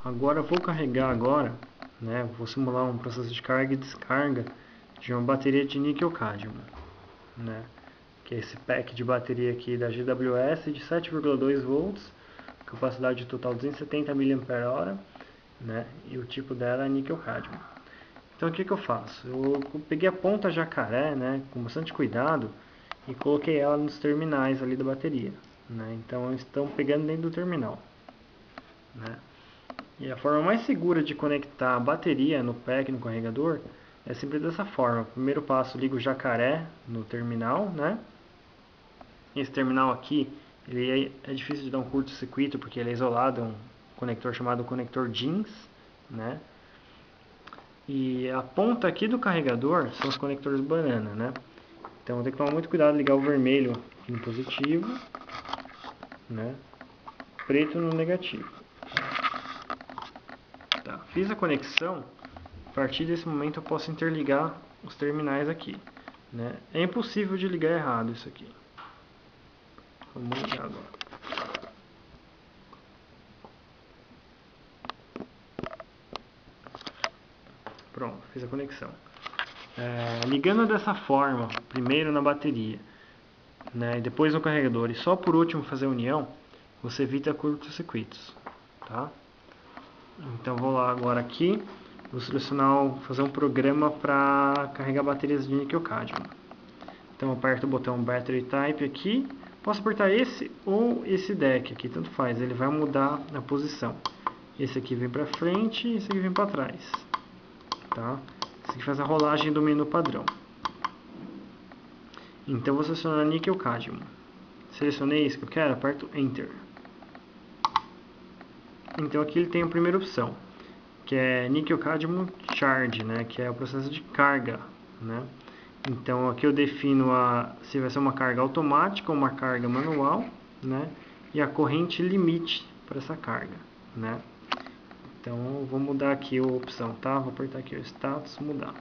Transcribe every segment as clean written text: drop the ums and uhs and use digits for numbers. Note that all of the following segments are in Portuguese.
Agora eu vou carregar né, vou simular um processo de carga e descarga de uma bateria de níquel-cádmio, né, que é esse pack de bateria aqui da GWS de 7,2 volts, capacidade total 270 mAh, né, e o tipo dela é níquel-cádmio. Então o que eu faço? Eu peguei a ponta jacaré, né, com bastante cuidado, e coloquei ela nos terminais ali da bateria, né, então estão pegando dentro do terminal, né. E a forma mais segura de conectar a bateria no pack, no carregador, é sempre dessa forma. Primeiro passo, ligo o jacaré no terminal, né? Esse terminal aqui, ele é difícil de dar um curto-circuito porque ele é isolado, é um conector chamado conector DINS, né? E a ponta aqui do carregador são os conectores banana, né? Então tem que tomar muito cuidado, ligar o vermelho aqui no positivo, né? Preto no negativo. Tá. Fiz a conexão, a partir desse momento eu posso interligar os terminais aqui, né? É impossível de ligar errado isso aqui. Vamos ligar agora. Pronto, fiz a conexão. Ligando dessa forma, primeiro na bateria, né, e depois no carregador, e só por último fazer a união, você evita curtos-circuitos, tá? Então vou lá agora aqui, vou selecionar, fazer um programa para carregar baterias de níquel-cádmio. Então eu aperto o botão Battery Type aqui, posso apertar esse ou esse deck aqui, tanto faz, ele vai mudar a posição. Esse aqui vem para frente e esse aqui vem para trás, tá? Esse aqui faz a rolagem do menu padrão. Então vou selecionar níquel-cádmio. Selecionei isso que eu quero, aperto Enter. Então aqui ele tem a primeira opção, que é níquel-cádmio charge, né, que é o processo de carga, né? Então aqui eu defino se vai ser uma carga automática ou uma carga manual, né? E a corrente limite para essa carga, né? Então eu vou mudar aqui a opção, tá? Vou apertar aqui o status, mudar.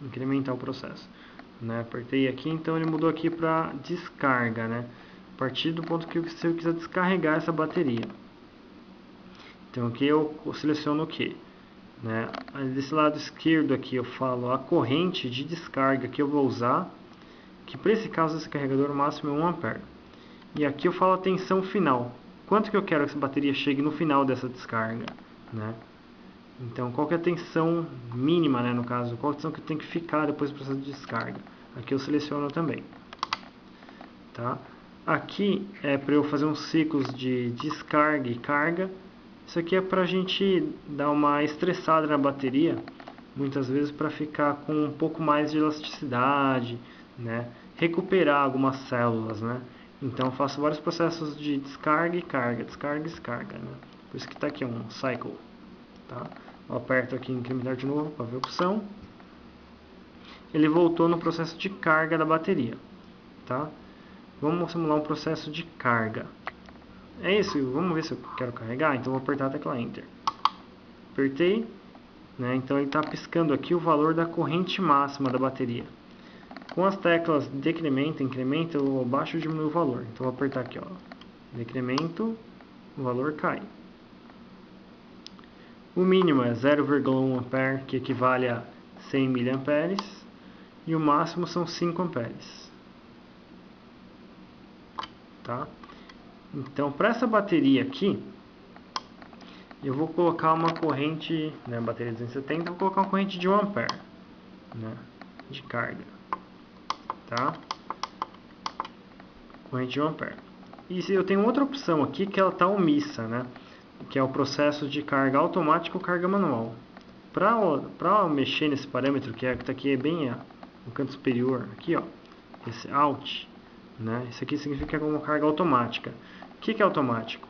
Incrementar o processo, né? Apertei aqui, então ele mudou aqui para descarga, né? A partir do ponto que se eu quiser descarregar essa bateria. Então aqui eu seleciono o que? Né? Desse lado esquerdo aqui eu falo a corrente de descarga que eu vou usar, que para esse caso esse carregador o máximo é 1 A. E aqui eu falo a tensão final, quanto que eu quero que essa bateria chegue no final dessa descarga, né? Então qual que é a tensão mínima, né, no caso, qual a tensão que tem que ficar depois do processo de descarga. Aqui eu seleciono também, tá? Aqui é para eu fazer uns ciclos de descarga e carga. Isso aqui é para a gente dar uma estressada na bateria, muitas vezes para ficar com um pouco mais de elasticidade, né? Recuperar algumas células, né? Então eu faço vários processos de descarga e carga, descarga e descarga, né? Por isso que está aqui um cycle, tá? Eu aperto aqui em incrementar de novo para ver a opção. Ele voltou no processo de carga da bateria, tá? Vamos simular um processo de carga. É isso, vamos ver se eu quero carregar, então vou apertar a tecla Enter. Apertei, né, então ele está piscando aqui o valor da corrente máxima da bateria. Com as teclas decremento, incremento, eu abaixo e diminuo o valor. Então vou apertar aqui, ó, decremento, o valor cai. O mínimo é 0,1 A, que equivale a 100 mA, e o máximo são 5 A. Tá? Então, para essa bateria aqui, eu vou colocar uma corrente, né, bateria 270, eu vou colocar uma corrente de 1 A, né, de carga, tá? Corrente de 1 A. E se eu tenho outra opção aqui que ela está omissa, né, que é o processo de carga automática ou carga manual. Para mexer nesse parâmetro, que está aqui bem no canto superior, aqui, ó, esse Alt, né, isso aqui significa uma carga automática. O que é automático?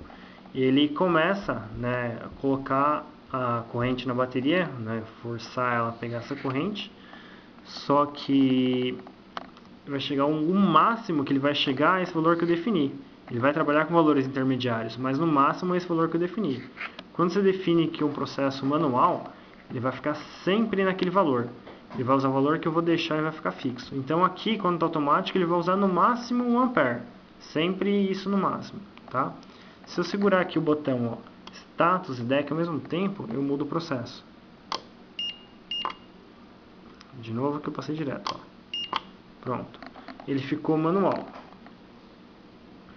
Ele começa, né, a colocar a corrente na bateria, né, forçar ela a pegar essa corrente, só que vai chegar um máximo que ele vai chegar a esse valor que eu defini. Ele vai trabalhar com valores intermediários, mas no máximo é esse valor que eu defini. Quando você define que um processo manual, ele vai ficar sempre naquele valor. Ele vai usar o valor que eu vou deixar e vai ficar fixo. Então aqui, quando está automático, ele vai usar no máximo 1 A. Sempre isso no máximo, tá? Se eu segurar aqui o botão, ó, status e deck ao mesmo tempo, eu mudo o processo. De novo que eu passei direto, ó. Pronto. Ele ficou manual,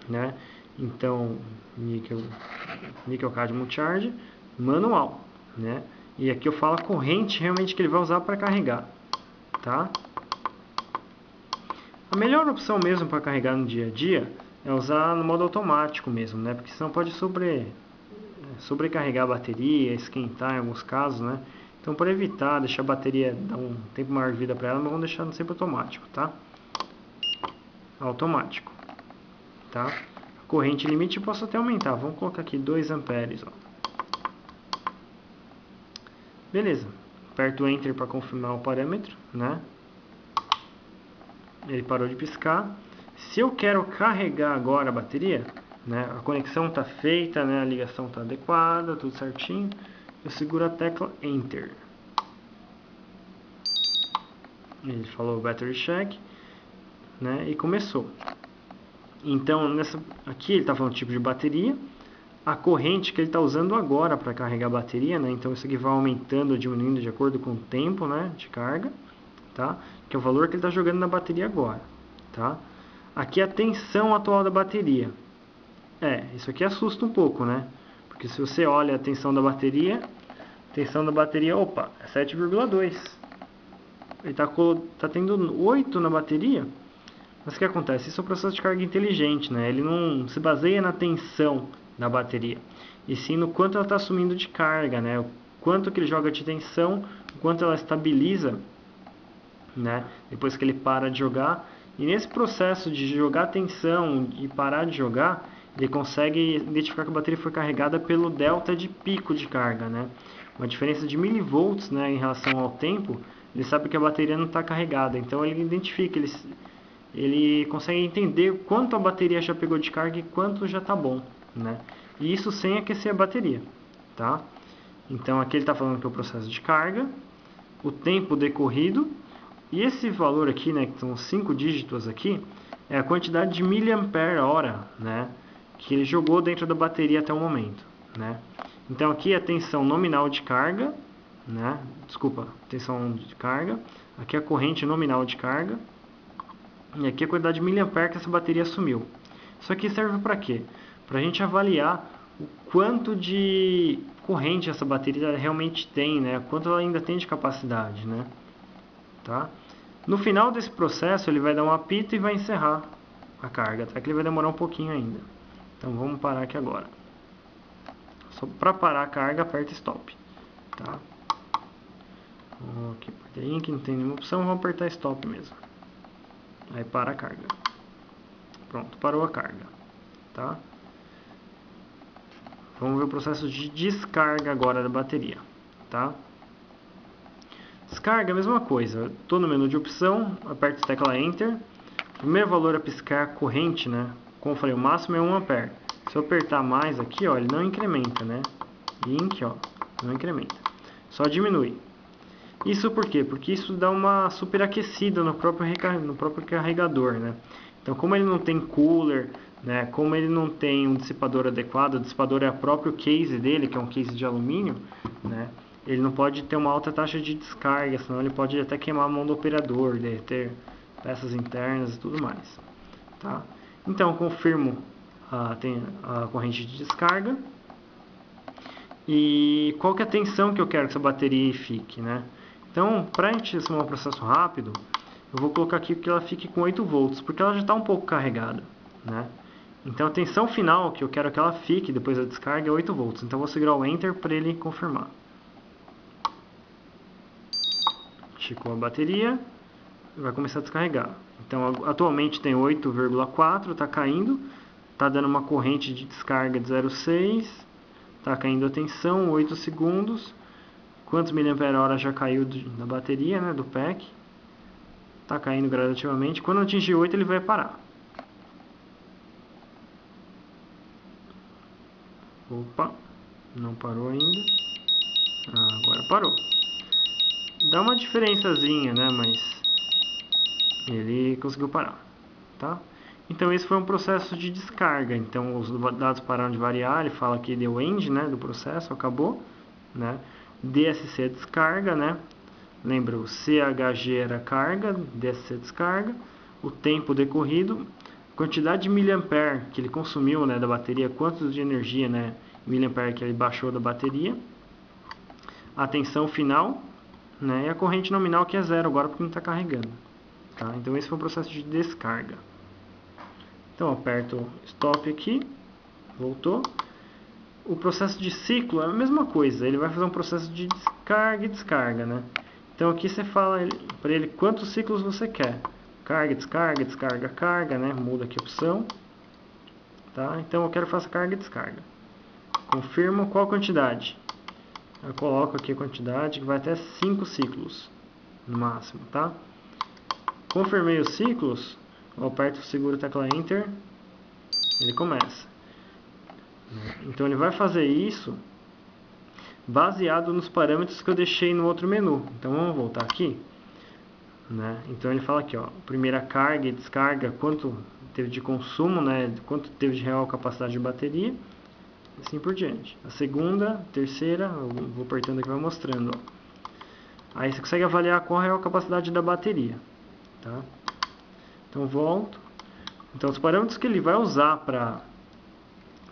né? Então, níquel cadmium charge, manual, né? E aqui eu falo a corrente realmente que ele vai usar para carregar, tá? A melhor opção mesmo para carregar no dia a dia é usar no modo automático mesmo, né? Porque senão pode sobrecarregar a bateria, esquentar em alguns casos, né? Então, para evitar deixar a bateria dar um tempo maior de vida para ela, nós vamos deixar sempre automático, tá? Automático, tá? A corrente limite eu posso até aumentar. Vamos colocar aqui 2 amperes, ó. Beleza. Aperto o Enter para confirmar o parâmetro, né? Ele parou de piscar. Se eu quero carregar agora a bateria, né? A conexão está feita, né? A ligação está adequada, tudo certinho. Eu seguro a tecla Enter. Ele falou Battery Check, né? E começou. Então, aqui ele está falando tipo de bateria. A corrente que ele está usando agora para carregar a bateria, né? Então isso aqui vai aumentando ou diminuindo de acordo com o tempo, né? De carga, tá? Que é o valor que ele está jogando na bateria agora, tá? Aqui é a tensão atual da bateria. Isso aqui assusta um pouco, né? Porque se você olha a tensão da bateria, opa, é 7,2. Ele tá tendo 8 na bateria. Mas o que acontece? Isso é um processo de carga inteligente, né? Ele não se baseia na tensão da bateria, e sim no quanto ela está assumindo de carga, né? O quanto que ele joga de tensão, o quanto ela estabiliza, né? Depois que ele para de jogar. E nesse processo de jogar tensão e parar de jogar, ele consegue identificar que a bateria foi carregada pelo delta de pico de carga, né? Uma diferença de milivolts, né, em relação ao tempo. Ele sabe que a bateria não está carregada, então ele identifica, ele consegue entender quanto a bateria já pegou de carga e quanto já está bom, né? E isso sem aquecer a bateria, tá? Então aqui ele está falando que é o processo de carga, o tempo decorrido, e esse valor aqui, né, que são 5 dígitos aqui, é a quantidade de miliampere-hora, né, que ele jogou dentro da bateria até o momento, né? Então aqui é a tensão nominal de carga, né? Desculpa, tensão de carga. Aqui é a corrente nominal de carga. E aqui a quantidade de miliampere que essa bateria assumiu. Isso aqui serve para quê? Para a gente avaliar o quanto de corrente essa bateria realmente tem, né? Quanto ela ainda tem de capacidade, né? Tá? No final desse processo ele vai dar um apito e vai encerrar a carga, até que ele vai demorar um pouquinho ainda. Então vamos parar aqui agora. Só para parar a carga, aperta Stop. Tá? Aqui, apertei que não tem nenhuma opção, vamos apertar Stop mesmo. Aí para a carga. Pronto, parou a carga. Tá? Vamos ver o processo de descarga agora da bateria. Tá? Descarga, a mesma coisa. Estou no menu de opção, aperto a tecla Enter. O primeiro valor a piscar corrente, né? Como eu falei, o máximo é 1 ampere. Se eu apertar mais aqui, ó, ele não incrementa, né? Link, ó, não incrementa. Só diminui. Isso por quê? Porque isso dá uma superaquecida no próprio carregador, né? Então, como ele não tem cooler, né? Como ele não tem um dissipador adequado, o dissipador é o próprio case dele, que é um case de alumínio, né? Ele não pode ter uma alta taxa de descarga, senão ele pode até queimar a mão do operador, derreter peças internas e tudo mais, tá? Então, confirmo tem a corrente de descarga. E qual que é a tensão que eu quero que essa bateria fique, né? Então, para a gente simular um processo rápido, eu vou colocar aqui que ela fique com 8 volts, porque ela já está um pouco carregada, né? Então, a tensão final que eu quero que ela fique depois da descarga é 8 volts. Então, eu vou segurar o Enter para ele confirmar. Esticou a bateria, vai começar a descarregar. Então, atualmente tem 8,4, está caindo, está dando uma corrente de descarga de 0,6, está caindo a tensão, 8 segundos. Quantos miliampere-hora já caiu da bateria, né, do pack? Está caindo gradativamente. Quando atingir 8, ele vai parar. Opa, não parou ainda. Agora parou. Dá uma diferençazinha, né, mas ele conseguiu parar, tá? Então esse foi um processo de descarga. Então os dados pararam de variar, ele fala que deu end, né, do processo, acabou, né? DSC é descarga, né? Lembra, o CHG era carga, DSC é descarga, o tempo decorrido, quantidade de miliampere que ele consumiu, né, da bateria, quantos de energia, né, miliampere que ele baixou da bateria, a tensão final, né, e a corrente nominal que é zero agora porque não está carregando. Tá? Então esse foi o processo de descarga. Então aperto stop aqui, voltou. O processo de ciclo é a mesma coisa, ele vai fazer um processo de descarga e descarga, né? Então aqui você fala para ele quantos ciclos você quer. Carga, descarga, carga, né? Muda aqui a opção. Tá? Então eu quero que faça carga e descarga. Confirmo qual quantidade. Eu coloco aqui a quantidade que vai até 5 ciclos no máximo, tá? Confirmei os ciclos, eu aperto, seguro a tecla Enter, ele começa. Então ele vai fazer isso baseado nos parâmetros que eu deixei no outro menu. Então vamos voltar aqui, né? Então ele fala aqui, ó, primeira carga e descarga, quanto teve de consumo, né? Quanto teve de real capacidade de bateria, e assim por diante. A segunda, terceira, eu vou apertando aqui e vai mostrando, ó. Aí você consegue avaliar qual é a real capacidade da bateria, tá? Então volto. Então os parâmetros que ele vai usar para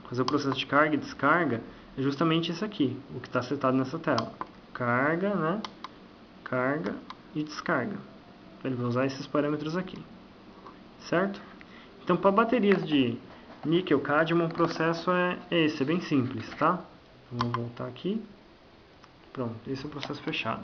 fazer o processo de carga e descarga é justamente esse aqui, o que está setado nessa tela. Carga, né? Carga e descarga. Ele vai usar esses parâmetros aqui. Certo? Então, para baterias de níquel cádmio, o processo é esse, é bem simples, tá? Vamos voltar aqui. Pronto, esse é o processo fechado.